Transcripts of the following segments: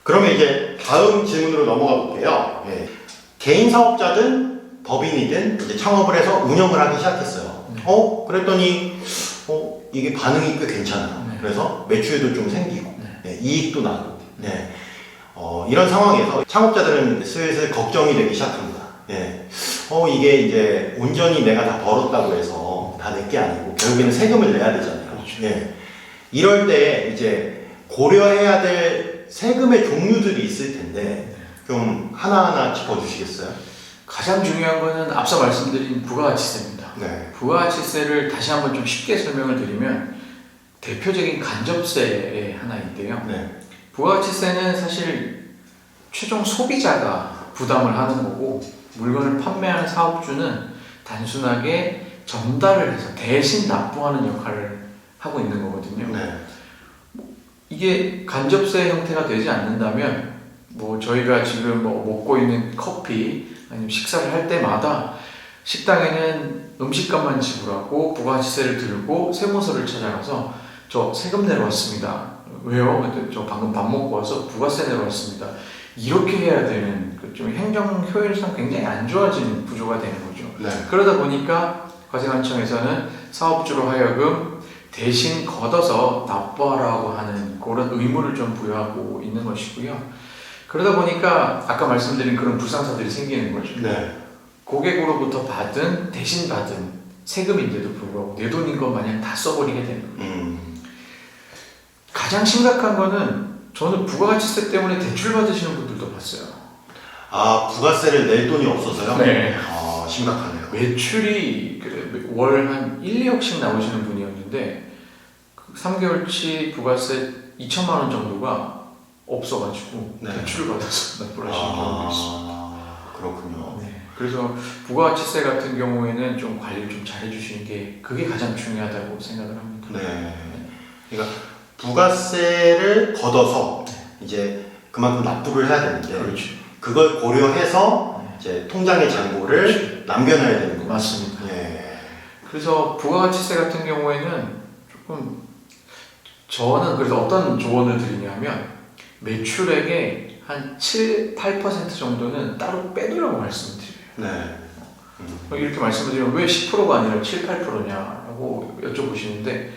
그러면 이제 다음 질문으로 넘어가 볼게요. 예. 개인 사업자든 법인이든 이제 창업을 해서 운영을 하기 시작했어요. 그랬더니 이게 반응이 꽤 괜찮아요. 그래서 매출도 좀 생기고 이익도 나고 이런 상황에서 창업자들은 슬슬 걱정이 되기 시작합니다. 이게 이제 온전히 내가 다 벌었다고 해서 다 내 게 아니고 결국에는 세금을 내야 되잖아요. 그렇죠. 이럴 때 이제 고려해야 될 세금의 종류들이 있을 텐데 좀 하나하나 짚어주시겠어요? 가장 중요한 거는 앞서 말씀드린 부가가치세입니다. 부가가치세를 다시 한번 좀 쉽게 설명을 드리면 대표적인 간접세의 하나인데요. 부가가치세는 사실 최종 소비자가 부담을 하는 거고 물건을 판매하는 사업주는 단순하게 전달을 해서 대신 납부하는 역할을 하고 있는 거거든요. 이게 간접세 형태가 되지 않는다면 저희가 지금 먹고 있는 커피 아니면 식사를 할 때마다 식당에는 음식값만 지불하고 부가가치세를 들고 세무서를 찾아가서 저 세금 내러 왔습니다. 왜요? 저 방금 밥 먹고 와서 부가세 내러 왔습니다. 이렇게 해야 되는 좀 행정 효율상 굉장히 안 좋아지는 구조가 되는 거죠. 그러다 보니까 과세관청에서는 사업주로 하여금 대신 걷어서 납부하라고 하는 그런 의무를 좀 부여하고 있는 것이고요. 그러다 보니까 아까 말씀드린 그런 불상사들이 생기는 거죠. 고객으로부터 대신 받은 세금인데도 불구하고 내 돈인 것 마냥 다 써버리게 되는 거예요. 가장 심각한 거는 저는 부가가치세 때문에 대출 받으시는 분들도 봤어요. 부가세를 낼 돈이 없어서요? 네. 심각하네요. 매출이 월 한 1, 2억씩 나오시는 분이었는데 3개월치 부가세 2천만 원 정도가 없어가지고 대출을 받아서 납부를 하시는 경우도 있습니다. 그렇군요. 그래서 부가가치세 같은 경우에는 좀 관리를 좀 잘 해주시는 게 그게 가장 중요하다고 생각을 합니다. 그러니까 부가세를 걷어서 이제 그만큼 납부를 해야 되는데 그걸 고려해서 이제 통장의 잔고를 남겨놔야 되는 거죠. 맞습니다. 그래서 부가가치세 같은 경우에는 조금 저는 그래서 어떤 조언을 드리냐면 매출액의 한 7, 8% 정도는 따로 빼두라고 말씀드려요. 이렇게 말씀을 드리면 왜 10%가 아니라 7, 8%냐고 여쭤보시는데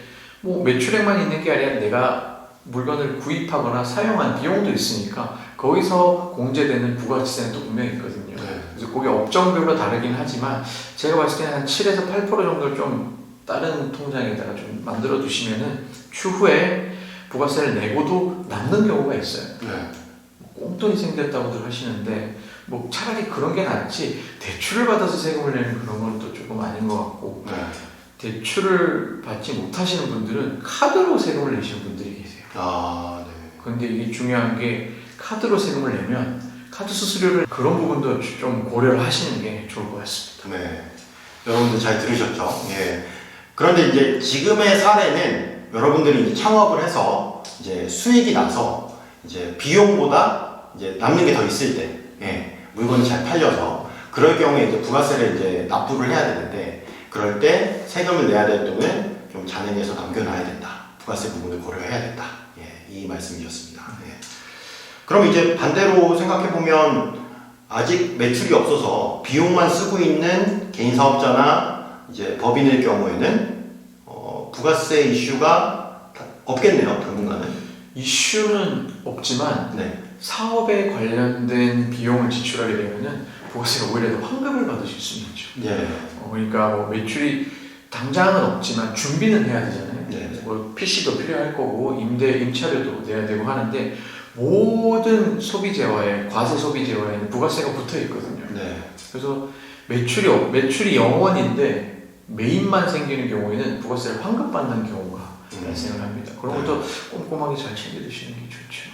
매출액만 있는 게 아니라 내가 물건을 구입하거나 사용한 비용도 있으니까 거기서 공제되는 부가가치세는 또 분명히 있거든요. 그래서 그게 업종별로 다르긴 하지만 제가 봤을 때는 한 7에서 8% 정도를 좀 다른 통장에다가 좀 만들어 두시면은 추후에 부가세를 내고도 남는 경우가 있어요. 꽁돈이 생겼다고들 하시는데 차라리 그런 게 낫지 대출을 받아서 세금을 내는 그런 건 또 조금 아닌 것 같고 대출을 받지 못하시는 분들은 카드로 세금을 내시는 분들이 계세요. 근데 이게 중요한 게 카드로 세금을 내면 카드 수수료를 그런 부분도 좀 고려를 하시는 게 좋을 것 같습니다. 여러분들 잘 들으셨죠? 그런데 이제 지금의 사례는 여러분들이 이제 창업을 해서 이제 수익이 나서 이제 비용보다 이제 남는 게 더 있을 때 물건이 잘 팔려서 그럴 경우에 이제 부가세를 이제 납부를 해야 되는데 그럴 때 세금을 내야 될 돈을 좀 잔액에서 남겨놔야 된다. 부가세 부분을 고려해야 된다. 이 말씀이셨습니다. 그럼 이제 반대로 생각해보면 아직 매출이 없어서 비용만 쓰고 있는 개인 사업자나 이제 법인일 경우에는 부가세 이슈가 없겠네요. 당분간은. 이슈는 없지만 사업에 관련된 비용을 지출하게 되면은 부가세가 오히려 더 환급을 받으실 수 있죠. 그러니까 매출이 당장은 없지만 준비는 해야 되잖아요. PC도 필요할 거고 임차료도 내야 되고 하는데 모든 소비재와의 과세 소비재와에는 부가세가 붙어 있거든요. 그래서 매출이 0원인데 매입만 생기는 경우에는 부가세를 환급받는 경우가 발생을 합니다. 그런 것도 꼼꼼하게 잘 챙겨주시는 게 좋죠.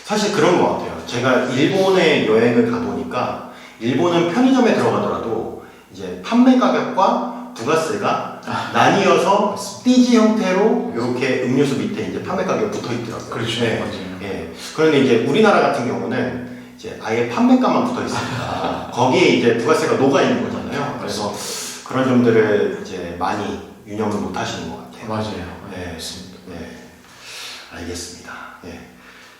사실 그런 것 같아요. 제가 일본에 여행을 가보니까 일본은 편의점에 들어가더라도 이제 판매 가격과 부가세가 나뉘어서 띠지 형태로 이렇게 음료수 밑에 이제 판매 가격 붙어 있더라고요. 그런데 이제 우리나라 같은 경우는 이제 아예 판매가만 붙어 있으니까 거기에 이제 부가세가 녹아 있는 거잖아요. 그래서 그런 점들을 이제 많이 유념을 못 하시는 것 같아요. 맞아요. 알겠습니다.